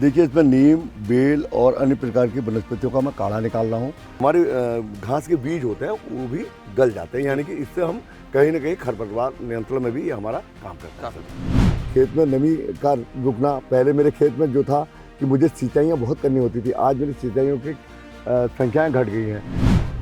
देखिए, इसमें नीम, बेल और अन्य प्रकार की वनस्पतियों का मैं काढ़ा निकाल रहा हूँ। हमारे घास के बीज होते हैं वो भी गल जाते हैं, यानी कि इससे हम कहीं ना कहीं खरपतवार नियंत्रण में भी ये हमारा काम करता है। खेत में नमी का रुकना, पहले मेरे खेत में जो था कि मुझे सिंचाइयाँ बहुत करनी होती थी, आज मेरी सिंचाइयों की संख्याएँ घट गई हैं।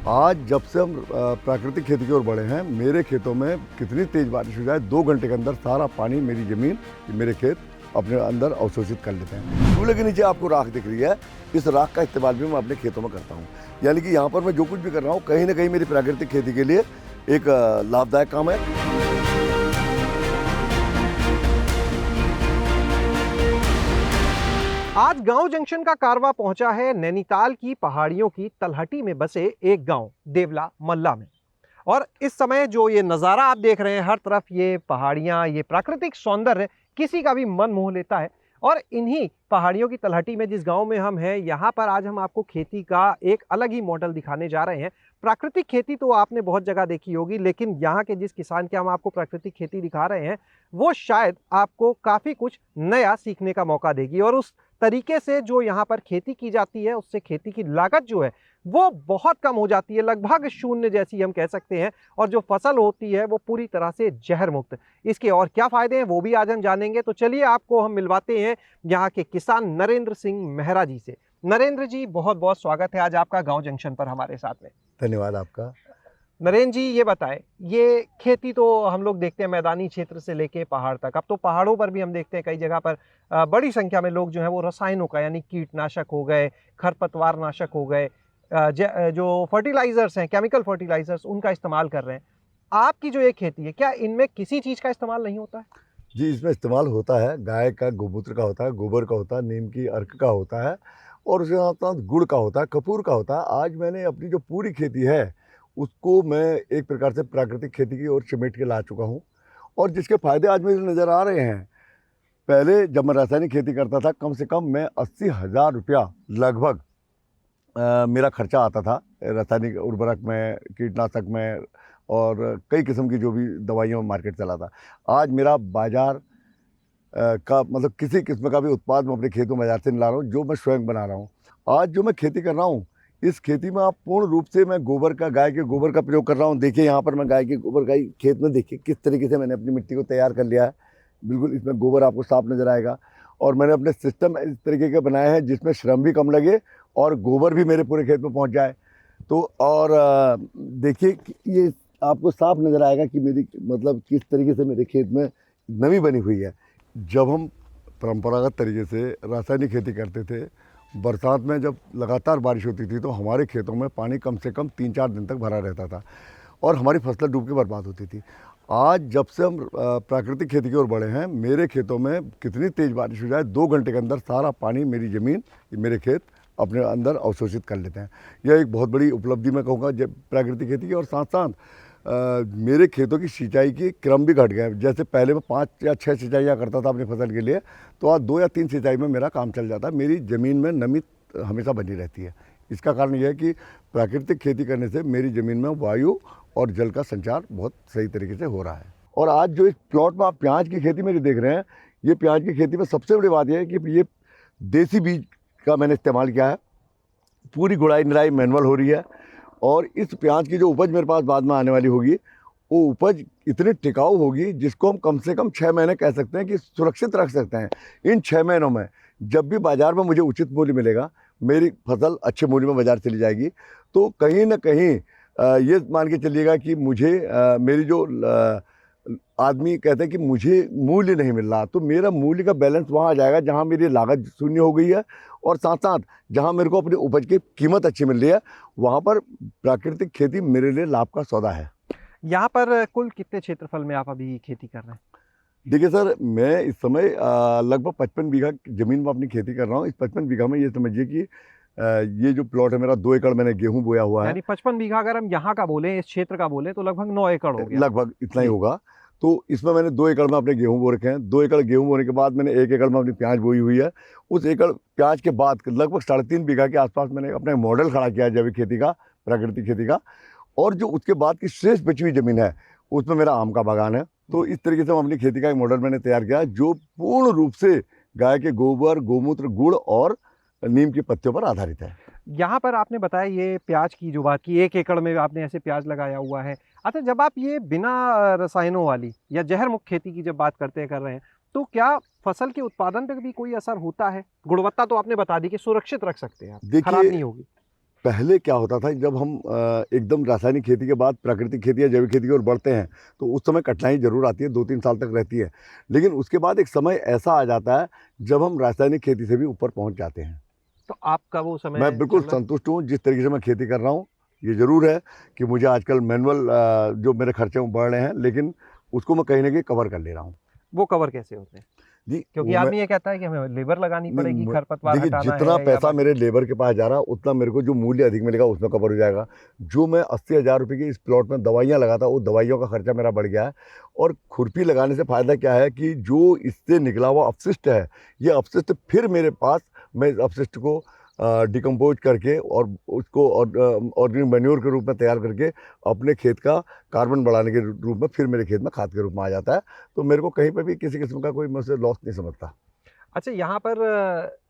आज जब से हम प्राकृतिक खेती की ओर बढ़े हैं, मेरे खेतों में कितनी तेज़ बारिश हो जाए, 2 घंटे के अंदर सारा पानी मेरी ज़मीन, मेरे खेत अपने अंदर अवशोषित कर लेते हैं। चूल्हे के नीचे आपको राख दिख रही है, इस राख का इस्तेमाल भी मैं अपने खेतों में करता हूँ। यानी कि यहाँ पर मैं जो कुछ भी कर रहा हूँ, कहीं ना कहीं मेरी प्राकृतिक खेती के लिए एक लाभदायक काम है। आज गांव जंक्शन का कारवां पहुंचा है नैनीताल की पहाड़ियों की तलहटी में बसे एक गांव देवला मल्ला में। और इस समय जो ये नज़ारा आप देख रहे हैं, हर तरफ ये पहाड़ियां, ये प्राकृतिक सौंदर्य किसी का भी मन मोह लेता है। और इन्हीं पहाड़ियों की तलहटी में जिस गांव में हम हैं, यहाँ पर आज हम आपको खेती का एक अलग ही मॉडल दिखाने जा रहे हैं। प्राकृतिक खेती तो आपने बहुत जगह देखी होगी, लेकिन यहाँ के जिस किसान के हम आपको प्राकृतिक खेती दिखा रहे हैं, वो शायद आपको काफ़ी कुछ नया सीखने का मौका देगी। और उस तरीके से जो यहाँ पर खेती की जाती है, उससे खेती की लागत जो है वो बहुत कम हो जाती है, लगभग शून्य जैसी हम कह सकते हैं। और जो फसल होती है वो पूरी तरह से जहर मुक्त। इसके और क्या फ़ायदे हैं वो भी आज हम जानेंगे। तो चलिए आपको हम मिलवाते हैं यहाँ के किसान नरेंद्र सिंह मेहरा जी से। नरेंद्र जी, बहुत बहुत स्वागत है आज आपका गांव जंक्शन पर हमारे साथ में। धन्यवाद आपका। नरेंद्र जी, ये बताएं, ये खेती तो हम लोग देखते हैं मैदानी क्षेत्र से लेके पहाड़ तक। अब तो पहाड़ों पर भी हम देखते हैं कई जगह पर बड़ी संख्या में लोग जो है वो रसायनों का, यानी कीटनाशक हो गए, खरपतवार नाशक हो गए, जो फर्टिलाइजर्स हैं, केमिकल फर्टिलाइजर्स, उनका इस्तेमाल कर रहे हैं। आपकी जो ये खेती है, क्या इनमें किसी चीज़ का इस्तेमाल नहीं होता है? जी, इसमें इस्तेमाल होता है, गाय का गोमूत्र का होता है, गोबर का होता है, नीम की अर्क का होता है और उसके साथ गुड़ का होता है, कपूर का होता है। आज मैंने अपनी जो पूरी खेती है उसको मैं एक प्रकार से प्राकृतिक खेती की ओर समेट के ला चुका हूँ और जिसके फ़ायदे आज मुझे नज़र आ रहे हैं। पहले जब मैं रासायनिक खेती करता था, कम से कम मैं 80,000 रुपया लगभग मेरा खर्चा आता था रासायनिक उर्वरक में, कीटनाशक में और कई किस्म की जो भी दवाइयों में मार्केट चला था। आज मेरा बाज़ार का मतलब किसी किस्म का भी उत्पाद मैं अपने खेतों बाज़ार से नहीं ला रहा हूँ, जो मैं स्वयं बना रहा हूँ। आज जो मैं खेती कर रहा हूँ, इस खेती में आप पूर्ण रूप से मैं गोबर का, गाय के गोबर का प्रयोग कर रहा हूँ। देखिए यहाँ पर मैं गाय के गोबर का ही खेत में देखिए किस तरीके से मैंने अपनी मिट्टी को तैयार कर लिया है। बिल्कुल इसमें गोबर आपको साफ नज़र आएगा और मैंने अपने सिस्टम इस तरीके के बनाए हैं जिसमें श्रम भी कम लगे और गोबर भी मेरे पूरे खेत में पहुँच जाए। तो और देखिए कि ये आपको साफ नज़र आएगा कि मेरी मतलब किस तरीके से मेरे खेत में नमी बनी हुई है। जब हम परंपरागत तरीके से रासायनिक खेती करते थे, बरसात में जब लगातार बारिश होती थी तो हमारे खेतों में पानी कम से कम 3-4 दिन तक भरा रहता था और हमारी फसलें डूब के बर्बाद होती थी। आज जब से हम प्राकृतिक खेती की ओर बढ़े हैं, मेरे खेतों में कितनी तेज़ बारिश हो जाए, 2 घंटे के अंदर सारा पानी मेरी ज़मीन, मेरे खेत अपने अंदर अवशोषित कर लेते हैं। यह एक बहुत बड़ी उपलब्धि मैं कहूँगा जब प्राकृतिक खेती की। और साथ साथ मेरे खेतों की सिंचाई की क्रम भी घट गया है। जैसे पहले मैं 5 या 6 सिंचाइयाँ करता था अपनी फसल के लिए, तो आज 2 या 3 सिंचाई में मेरा काम चल जाता है। मेरी ज़मीन में नमी हमेशा बनी रहती है। इसका कारण यह है कि प्राकृतिक खेती करने से मेरी ज़मीन में वायु और जल का संचार बहुत सही तरीके से हो रहा है। और आज जो इस प्लॉट में आप प्याज की खेती मेरी देख रहे हैं, ये प्याज की खेती में सबसे बड़ी बात यह है कि ये देसी बीज का मैंने इस्तेमाल किया है। पूरी गुड़ाई निराई मैनुअल हो रही है और इस प्याज की जो उपज मेरे पास बाद में आने वाली होगी, वो उपज इतनी टिकाऊ होगी जिसको हम कम से कम 6 महीने कह सकते हैं कि सुरक्षित रख सकते हैं। इन 6 महीनों में जब भी बाज़ार में मुझे उचित मूल्य मिलेगा, मेरी फसल अच्छे मूल्य में बाज़ार चली जाएगी। तो कहीं ना कहीं ये मान के चलिएगा कि मुझे मेरी जो आदमी कहते हैं कि मुझे मूल्य नहीं मिल रहा, तो मेरा मूल्य का बैलेंस वहाँ आ जाएगा जहाँ मेरी लागत शून्य हो गई है और साथ साथ जहाँ मेरे को अपनी उपज की कीमत अच्छी मिल रही है, वहाँ पर प्राकृतिक खेती मेरे लिए लाभ का सौदा है। यहाँ पर कुल कितने क्षेत्रफल में आप अभी खेती कर रहे हैं? देखिए सर, मैं इस समय लगभग 55 बीघा ज़मीन में अपनी खेती कर रहा हूँ। इस 55 बीघा में ये समझिए कि ये जो प्लॉट है मेरा, 2 एकड़ मैंने गेहूँ बोया हुआ है। यानी 55 बीघा अगर हम यहाँ का बोलें, इस क्षेत्र का बोलें, तो लगभग 9 एकड़ हो गया। लगभग इतना ही होगा। तो इसमें मैंने 2 एकड़ में अपने गेहूँ बो रखे हैं। 2 एकड़ गेहूँ बोने के बाद मैंने 1 एकड़ में अपनी प्याज बोई हुई है। उस एकड़ प्याज के बाद लगभग 3.5 बीघा के आसपास मैंने अपना मॉडल खड़ा किया है जैविक खेती का, प्राकृतिक खेती का। और जो उसके बाद की श्रेष्ठ बची हुई ज़मीन है, उसमें मेरा आम का बागान है। तो इस तरीके से हम अपनी खेती का एक मॉडल मैंने तैयार किया है जो पूर्ण रूप से गाय के गोबर, गोमूत्र, गुड़ और नीम की पत्तियों पर आधारित है। यहाँ पर आपने बताया ये प्याज की जो बात की, 1 एकड़ में आपने ऐसे प्याज लगाया हुआ है। अच्छा, जब आप ये बिना रसायनों वाली या जहर मुक्त खेती की जब बात कर रहे हैं, तो क्या फसल के उत्पादन पे भी कोई असर होता है? गुणवत्ता तो आपने बता दी कि सुरक्षित रख सकते हैं आप, खराब देखिए, नहीं होगी। पहले क्या होता था, जब हम एकदम रासायनिक खेती के बाद प्राकृतिक खेती या जैविक खेती की ओर बढ़ते हैं, तो उस समय कठिनाई ज़रूर आती है, 2-3 साल तक रहती है। लेकिन उसके बाद एक समय ऐसा आ जाता है, जब हम रासायनिक खेती से भी ऊपर पहुँच जाते हैं। तो आपका वो समय मैं बिल्कुल चल रहा है? संतुष्ट हूँ जिस तरीके से मैं खेती कर रहा हूँ। ये ज़रूर है कि मुझे आजकल मैनुअल जो मेरे खर्चे हैं वो बढ़ रहे हैं, लेकिन उसको मैं कहीं न कहीं कवर कर ले रहा हूँ। वो कवर कैसे होते हैं? जी, क्योंकि वो मैं आदमी ये कहता है कि हमें लेबर लगानी नहीं पड़ेगी, म खरपतवार देखिए, हटाना जितना है या पैसा बाकी। मेरे लेबर के पास जा रहा है, उतना मेरे को जो मूल्य अधिक मिलेगा उसमें कवर हो जाएगा। जो मैं 80,000 रुपए की इस प्लॉट में दवाइयाँ लगाता, वो दवाइयों का खर्चा मेरा बढ़ गया है। और खुरपी लगाने से फ़ायदा क्या है कि जो इससे निकला हुआ अपशिष्ट है, ये अपशिष्ट फिर मेरे पास, मैं इस अपशिष्ट को डिकम्पोज़ करके और उसको ऑर्गेनिक मैन्योर के रूप में तैयार करके अपने खेत का कार्बन बढ़ाने के रूप में फिर मेरे खेत में खाद के रूप में आ जाता है। तो मेरे को कहीं पे भी किसी किस्म का कोई मैं उसे लॉस नहीं समझता। अच्छा, यहाँ पर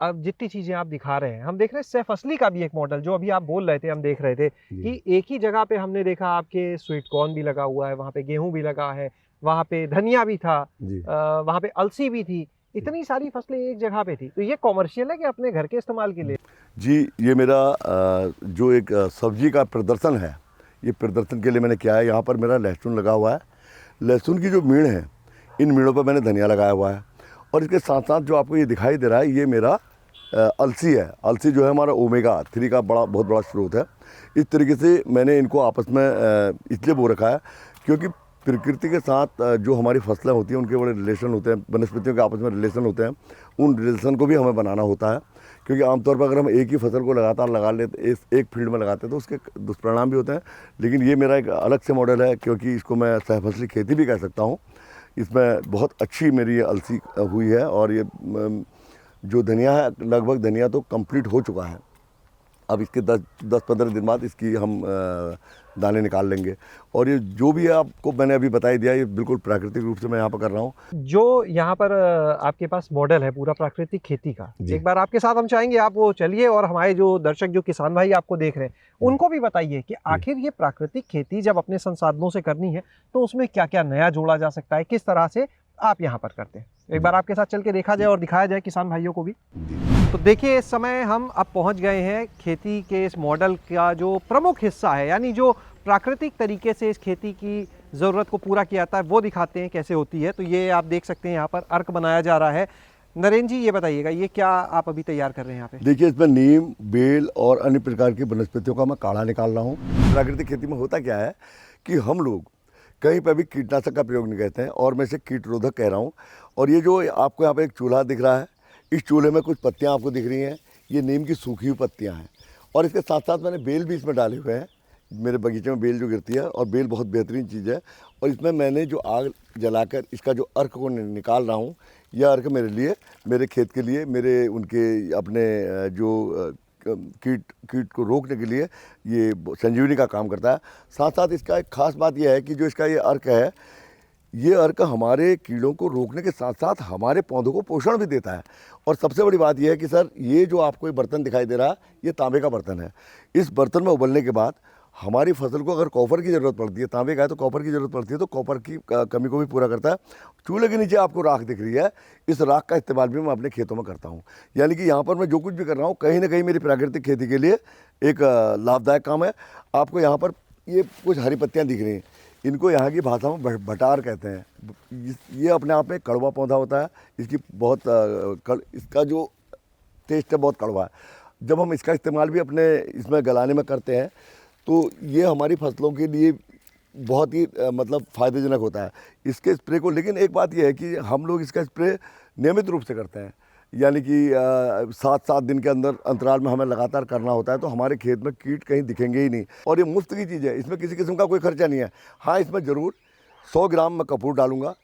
अब जितनी चीज़ें आप दिखा रहे हैं, हम देख रहे हैं सैफ असली का भी एक मॉडल जो अभी आप बोल रहे थे, हम देख रहे थे जी, कि एक ही जगह पे हमने देखा आपके स्वीट कॉर्न भी लगा हुआ है, वहाँ पे गेहूँ भी लगा है, वहाँ पे धनिया भी था, जी। वहाँ पे अलसी भी थी, इतनी सारी फसलें एक जगह पे थी। तो ये कॉमर्शियल है कि अपने घर के इस्तेमाल के लिए? जी, ये मेरा जो एक सब्जी का प्रदर्शन है, ये प्रदर्शन के लिए मैंने किया है। यहाँ पर मेरा लहसुन लगा हुआ है। लहसुन की जो मीण है, इन मीणों पर मैंने धनिया लगाया हुआ है। और इसके साथ-साथ जो आपको ये दिखाई दे रहा है, ये मेरा अलसी है। अलसी जो है हमारा ओमेगा 3 का बहुत बड़ा स्रोत है। इस तरीके से मैंने इनको आपस में इसलिए बो रखा है, क्योंकि प्रकृति के साथ जो हमारी फसलें होती हैं, उनके बड़े रिलेशन होते हैं, वनस्पतियों के आपस में रिलेशन होते हैं। उन रिलेशन को भी हमें बनाना होता है, क्योंकि आमतौर पर अगर हम एक ही फसल को लगातार लगा लेते, एक फील्ड में लगाते हैं, तो उसके दुष्परिणाम भी होते हैं। लेकिन ये मेरा एक अलग से मॉडल है, क्योंकि इसको मैं सहफसली खेती भी कह सकता हूँ। इसमें बहुत अच्छी मेरी ये अलसी हुई है। और ये जो धनिया है, लगभग धनिया तो कंप्लीट हो चुका है। अब इसके 10-15 दिन बाद इसकी हम दाने निकाल लेंगे। और ये जो भी है आपको मैंने अभी बता ही दिया, ये बिल्कुल प्राकृतिक रूप से मैं यहाँ पर कर रहा हूँ। जो यहाँ पर आपके पास मॉडल है पूरा प्राकृतिक खेती का, जी। एक बार आपके साथ हम चाहेंगे आप वो चलिए और हमारे जो दर्शक, जो किसान भाई आपको देख रहे हैं, उनको भी बताइए कि आखिर ये प्राकृतिक खेती जब अपने संसाधनों से करनी है, तो उसमें क्या-क्या नया जोड़ा जा सकता है, किस तरह से आप यहाँ पर करते हैं? एक बार आपके साथ चल के देखा जाए और दिखाया जाए किसान भाइयों को भी। तो देखिए, इस समय हम अब पहुँच गए हैं खेती के इस मॉडल का जो प्रमुख हिस्सा है, यानी जो प्राकृतिक तरीके से इस खेती की ज़रूरत को पूरा किया जाता है, वो दिखाते हैं कैसे होती है। तो ये आप देख सकते हैं यहाँ पर अर्क बनाया जा रहा है। नरेंद्र जी, ये बताइएगा, ये क्या आप अभी तैयार कर रहे हैं यहाँ पे? देखिए, इसमें नीम, बेल और अन्य प्रकार की वनस्पतियों का मैं काढ़ा निकाल रहा हूँ। प्राकृतिक खेती में होता क्या है कि हम लोग कहीं पर भी कीटनाशक का प्रयोग नहीं करते हैं, और मैं इसे कीटरोधक कह रहा हूँ। और ये जो आपको यहाँ पे एक चूल्हा दिख रहा है, इस चूल्हे में कुछ पत्तियाँ आपको दिख रही हैं, ये नीम की सूखी हुई पत्तियाँ हैं। और इसके साथ साथ मैंने बेल भी इसमें डाले हुए हैं। मेरे बगीचे में बेल जो गिरती है, और बेल बहुत बेहतरीन चीज़ है। और इसमें मैंने जो आग जलाकर इसका जो अर्क को निकाल रहा हूँ, यह अर्क मेरे लिए, मेरे खेत के लिए, मेरे उनके अपने जो कीट को रोकने के लिए ये संजीवनी का काम करता है। साथ साथ इसका एक खास बात यह है कि जो इसका ये अर्क है, ये अर्क हमारे कीड़ों को रोकने के साथ साथ हमारे पौधों को पोषण भी देता है। और सबसे बड़ी बात यह है कि सर, ये जो आपको ये बर्तन दिखाई दे रहा है, ये तांबे का बर्तन है। इस बर्तन में उबलने के बाद हमारी फसल को अगर कॉपर की ज़रूरत पड़ती है, तांबे का है तो कॉपर की ज़रूरत पड़ती है, तो कॉपर की कमी को भी पूरा करता है। चूल्हे के नीचे आपको राख दिख रही है, इस राख का इस्तेमाल भी मैं अपने खेतों में करता हूँ। यानी कि यहाँ पर मैं जो कुछ भी कर रहा हूँ, कहीं ना कहीं मेरी प्राकृतिक खेती के लिए एक लाभदायक काम है। आपको यहाँ पर ये कुछ हरी पत्तियाँ दिख रही हैं, इनको यहाँ की भाषा में भटार कहते हैं। ये अपने आप में कड़वा पौधा होता है। इसकी बहुत इसका जो टेस्ट है बहुत कड़वा है। जब हम इसका इस्तेमाल भी अपने इसमें गलाने में करते हैं, तो ये हमारी फसलों के लिए बहुत ही मतलब फ़ायदेजनक होता है इसके स्प्रे को। लेकिन एक बात यह है कि हम लोग इसका स्प्रे नियमित रूप से करते हैं, यानी कि 7-7 दिन के अंदर अंतराल में हमें लगातार करना होता है, तो हमारे खेत में कीट कहीं दिखेंगे ही नहीं। और ये मुफ्त की चीज़ है, इसमें किसी किस्म का कोई खर्चा नहीं है। हाँ, इसमें ज़रूर 100 ग्राम मैं कपूर डालूँगा।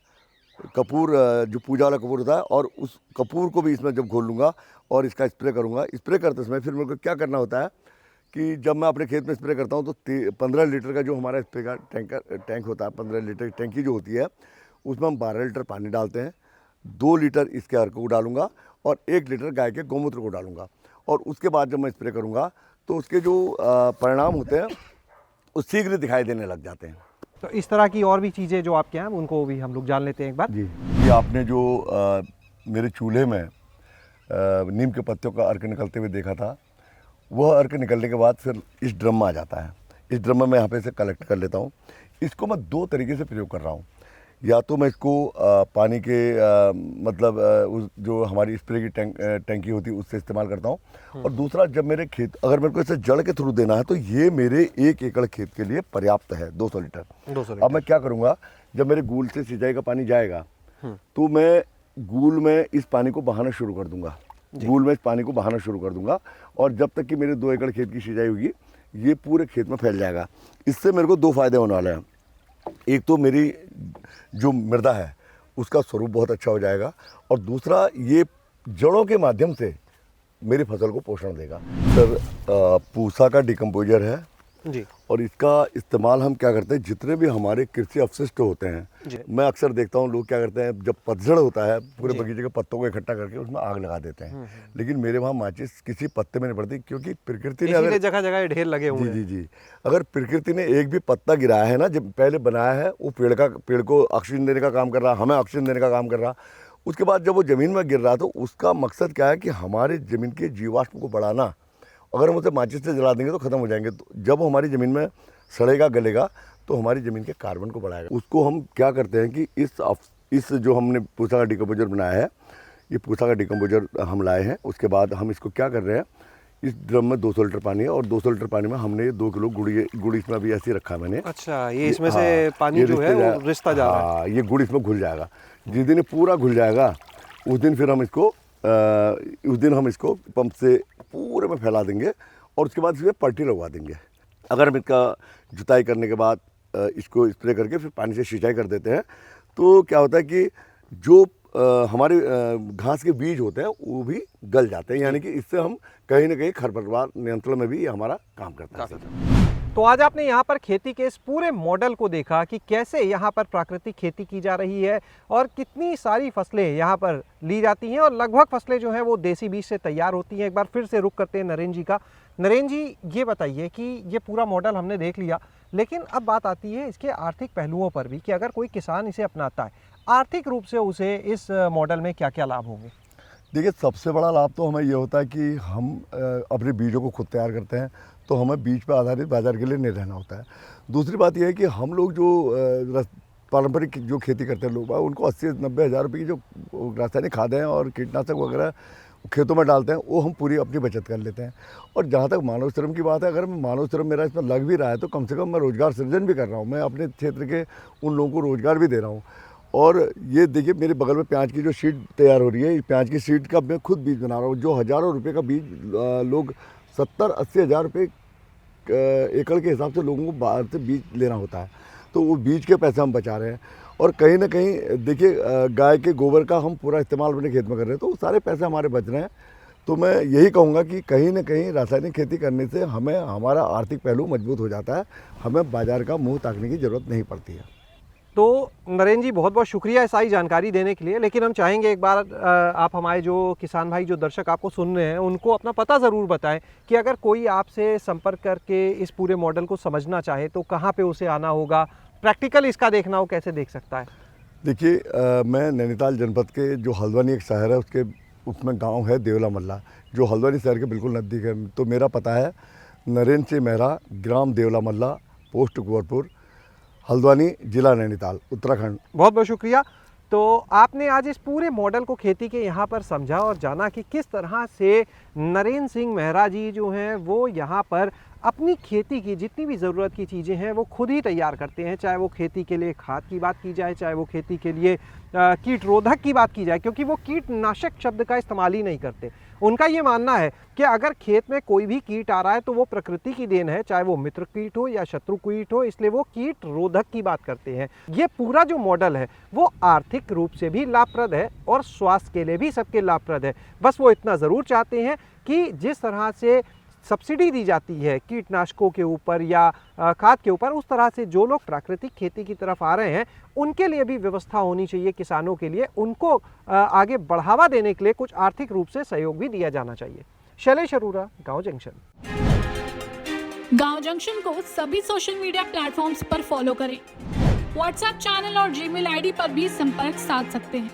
कपूर जो पूजा वाला कपूर होता है, और उस कपूर को भी इसमें जब घोल लूँगा और इसका स्प्रे करूँगा। स्प्रे करते समय फिर मेरे को क्या करना होता है कि जब मैं अपने खेत में स्प्रे करता हूँ, तो 15 लीटर का जो हमारा स्प्रे का टैंक होता है, 15 लीटर की टैंकी जो होती है, उसमें हम 12 लीटर पानी डालते हैं। 2 लीटर इसके अर्क को डालूंगा और 1 लीटर गाय के गौमूत्र को डालूंगा। और उसके बाद जब मैं स्प्रे करूंगा तो उसके जो परिणाम होते हैं वो शीघ्र दिखाई देने लग जाते हैं। तो इस तरह की और भी चीज़ें जो आपके हैं उनको भी हम लोग जान लेते हैं एक बार। जी, ये आपने जो मेरे चूल्हे में नीम के पत्तों का अर्क निकलते हुए देखा था, वह अर्क निकलने के बाद फिर इस ड्रम में आ जाता है। इस ड्रम में मैं यहाँ पे से कलेक्ट कर लेता हूँ। इसको मैं 2 तरीके से प्रयोग कर रहा हूँ। या तो मैं इसको पानी के मतलब उस जो हमारी स्प्रे की टैंकी होती है उससे इस्तेमाल करता हूँ। और दूसरा, जब मेरे खेत अगर मेरे को इसे जड़ के थ्रू देना है तो ये मेरे 1 एकड़ खेत के लिए पर्याप्त है, 200 लीटर। 200 अब लीटर। मैं क्या करूँगा, जब मेरे गूल से सिंचाई का पानी जाएगा तो मैं गूल में इस पानी को बहाना शुरू कर दूंगा। गूल में इस पानी को बहाना शुरू कर दूंगा और जब तक कि मेरे 2 एकड़ खेत की सिंचाई होगी ये पूरे खेत में फैल जाएगा। इससे मेरे को 2 फायदे होने वाले हैं। एक तो मेरी जो मृदा है उसका स्वरूप बहुत अच्छा हो जाएगा और दूसरा ये जड़ों के माध्यम से मेरी फसल को पोषण देगा। सर, पूसा का डिकम्पोजर है जी। और इसका इस्तेमाल हम क्या करते हैं, जितने भी हमारे कृषि अवशिष्ट होते हैं, मैं अक्सर देखता हूँ लोग क्या करते हैं, जब पतझड़ होता है पूरे बगीचे के पत्तों को इकट्ठा करके उसमें आग लगा देते हैं। लेकिन मेरे वहाँ माचिस किसी पत्ते में नहीं पड़ती, क्योंकि प्रकृति ने अगर जगह जगह ढेर लगे हुए हैं। जी जी जी अगर प्रकृति ने एक भी पत्ता गिराया है ना, जब पहले बनाया है, वो पेड़ को ऑक्सीजन देने का काम कर रहा, हमें ऑक्सीजन देने का काम कर रहा। उसके बाद जब वो ज़मीन में गिर रहा तो उसका मकसद क्या है कि हमारे ज़मीन के जीवाश्म को बढ़ाना। अगर हम उसे माचिस से जला देंगे तो ख़त्म हो जाएंगे। तो जब वो हमारी ज़मीन में सड़ेगा, गलेगा, तो हमारी ज़मीन के कार्बन को बढ़ाएगा। उसको हम क्या करते हैं कि इस जो हमने पूसा का डिकम्पोजर बनाया है, ये पूसा का डिकम्पोजर हम लाए हैं। उसके बाद हम इसको क्या कर रहे हैं, इस ड्रम में 200 लीटर पानी है और 200 लीटर पानी में हमने 2 किलो गुड़ इसमें अभी ऐसे ही रखा है मैंने। अच्छा, ये इसमें से पानी जो है वो रिश्ता जा रहा है। ये गुड़ इसमें घुल जाएगा। जिस दिन ये पूरा घुल जाएगा उस दिन फिर हम इसको पंप से पूरे में फैला देंगे और उसके बाद इसमें पट्टी लगवा देंगे। अगर हम इसका जुताई करने के बाद इसको स्प्रे करके फिर पानी से सिंचाई कर देते हैं तो क्या होता है कि जो हमारे घास के बीज होते हैं वो भी गल जाते हैं। यानी कि इससे हम कहीं ना कहीं खरपतवार नियंत्रण में भी ये हमारा काम करता है। तो आज आपने यहाँ पर खेती के इस पूरे मॉडल को देखा कि कैसे यहाँ पर प्राकृतिक खेती की जा रही है और कितनी सारी फसलें यहाँ पर ली जाती हैं और लगभग फसलें जो हैं वो देसी बीज से तैयार होती हैं। एक बार फिर से रुक करते हैं नरेंद्र जी का। नरेंद्र जी, ये बताइए कि ये पूरा मॉडल हमने देख लिया, लेकिन अब बात आती है इसके आर्थिक पहलुओं पर भी कि अगर कोई किसान इसे अपनाता है, आर्थिक रूप से उसे इस मॉडल में क्या क्या लाभ होंगे? देखिए, सबसे बड़ा लाभ तो हमें ये होता है कि हम अपने बीजों को खुद तैयार करते हैं, तो हमें बीज पर आधारित बाजार के लिए नहीं रहना होता है। दूसरी बात यह है कि हम लोग जो पारंपरिक जो खेती करते हैं लोग, उनको 80-90 हज़ार रुपये की जो रासायनिक खादें और कीटनाशक वगैरह खेतों में डालते हैं, वो हम पूरी अपनी बचत कर लेते हैं। और जहाँ तक मानव श्रम की बात है, अगर मानव श्रम मेरा इसमें लग भी रहा है तो कम से कम मैं रोज़गार सृजन भी कर रहा हूँ। मैं अपने क्षेत्र के उन लोगों को रोज़गार भी दे रहा हूँ। और ये देखिए, मेरे बगल में प्याज की जो सीड तैयार हो रही है, प्याज की सीड का मैं खुद बीज बना रहा हूँ। जो हज़ारों रुपये का बीज लोग 70-80 हज़ार रुपये एकड़ के हिसाब से लोगों को बाहर से बीज लेना होता है, तो वो बीज के पैसे हम बचा रहे हैं। और कहीं ना कहीं देखिए, गाय के गोबर का हम पूरा इस्तेमाल अपने खेत में कर रहे हैं, तो सारे पैसे हमारे बच रहे हैं। तो मैं यही कहूँगा कि कहीं ना कहीं रासायनिक खेती करने से हमें हमारा आर्थिक पहलू मजबूत हो जाता है, हमें बाज़ार का मुँह ताकने की ज़रूरत नहीं पड़ती है। तो नरेंद्र जी, बहुत बहुत शुक्रिया सारी जानकारी देने के लिए। लेकिन हम चाहेंगे एक बार आप हमारे जो किसान भाई, जो दर्शक आपको सुन रहे हैं, उनको अपना पता ज़रूर बताएं कि अगर कोई आपसे संपर्क करके इस पूरे मॉडल को समझना चाहे तो कहाँ पे उसे आना होगा, प्रैक्टिकल इसका देखना हो कैसे देख सकता है? देखिए, मैं नैनीताल जनपद के जो हल्द्वानी एक शहर है उसमें गांव है देवला मल्ला, जो हल्द्वानी शहर के बिल्कुल नज़दीक है। तो मेरा पता है नरेंद्र सिंह मेहरा, ग्राम देवला मल्ला, पोस्ट कुंवरपुर, हल्द्वानी, जिला नैनीताल, उत्तराखंड। बहुत बहुत शुक्रिया। तो आपने आज इस पूरे मॉडल को खेती के यहाँ पर समझा और जाना कि किस तरह से नरेंद्र सिंह मेहरा जी जो हैं वो यहाँ पर अपनी खेती की जितनी भी ज़रूरत की चीज़ें हैं वो खुद ही तैयार करते हैं। चाहे वो खेती के लिए खाद की बात की जाए, चाहे वो खेती के लिए कीट रोधक की बात की जाए, क्योंकि वो कीटनाशक शब्द का इस्तेमाल ही नहीं करते। उनका ये मानना है कि अगर खेत में कोई भी कीट आ रहा है तो वो प्रकृति की देन है, चाहे वो मित्र कीट हो या शत्रु कीट हो, इसलिए वो कीट रोधक की बात करते हैं। ये पूरा जो मॉडल है वो आर्थिक रूप से भी लाभप्रद है और स्वास्थ्य के लिए भी सबके लाभप्रद है। बस वो इतना ज़रूर चाहते हैं कि जिस तरह से सब्सिडी दी जाती है कीटनाशकों के ऊपर या खाद के ऊपर, उस तरह से जो लोग प्राकृतिक खेती की तरफ आ रहे हैं उनके लिए भी व्यवस्था होनी चाहिए, किसानों के लिए उनको आगे बढ़ावा देने के लिए कुछ आर्थिक रूप से सहयोग भी दिया जाना चाहिए। शैलेश अरोरा, गांव जंक्शन। गांव जंक्शन को सभी सोशल मीडिया प्लेटफॉर्म्स पर फॉलो करें। व्हाट्सएप चैनल और जीमेल आईडी पर भी संपर्क साध सकते हैं।